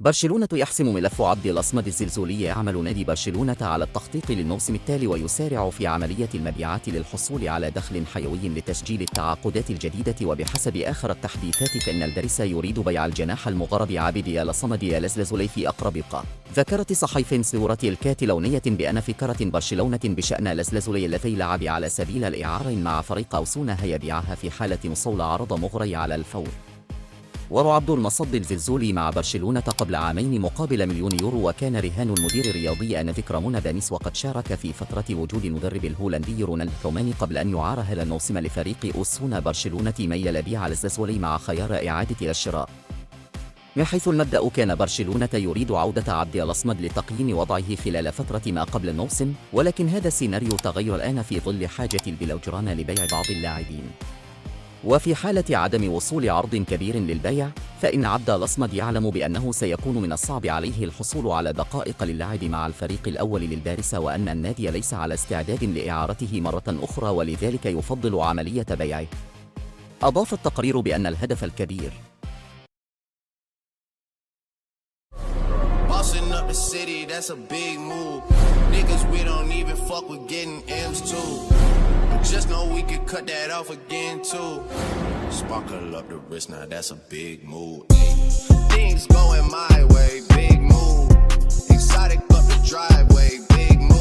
برشلونة يحسم ملف عبد الأصمد الزلزولي. يعمل نادي برشلونة على التخطيط للموسم التالي ويسارع في عملية المبيعات للحصول على دخل حيوي لتسجيل التعاقدات الجديدة. وبحسب آخر التحديثات فإن الباريسا يريد بيع الجناح المغرب عابد الأصمد الزلزولي في أقرب وقت. ذكرت صحيفة صورة الكاتالونية بأن فكرة برشلونة بشأن الزلزولي الذي لعب على سبيل الإعارة مع فريق أوسونا هي بيعها في حالة وصول عرض مغري على الفور. وعبد المصد الزلزولي مع برشلونة قبل عامين مقابل مليون يورو، وكان رهان المدير الرياضي آنذاك رامون بانيس، وقد شارك في فترة وجود المدرب الهولندي رونالد كومان قبل أن يعار هذا الموسم لفريق أوسونا. برشلونة ميل بيع الزلزولي مع خيار إعادة الشراء. من حيث المبدأ كان برشلونة يريد عودة عبد الأصمد لتقييم وضعه خلال فترة ما قبل الموسم، ولكن هذا السيناريو تغير الآن في ظل حاجة البلوجران لبيع بعض اللاعبين. وفي حالة عدم وصول عرض كبير للبيع، فإن عبد الأصمد يعلم بأنه سيكون من الصعب عليه الحصول على دقائق للعب مع الفريق الأول للباريسا، وأن النادي ليس على استعداد لإعارته مرة أخرى، ولذلك يفضل عملية بيعه. أضاف التقرير بأن الهدف الكبير Just know we could cut that off again too. Sparkle up the wrist, now that's a big move. Things going my way, big move. Exotic up the driveway, big move.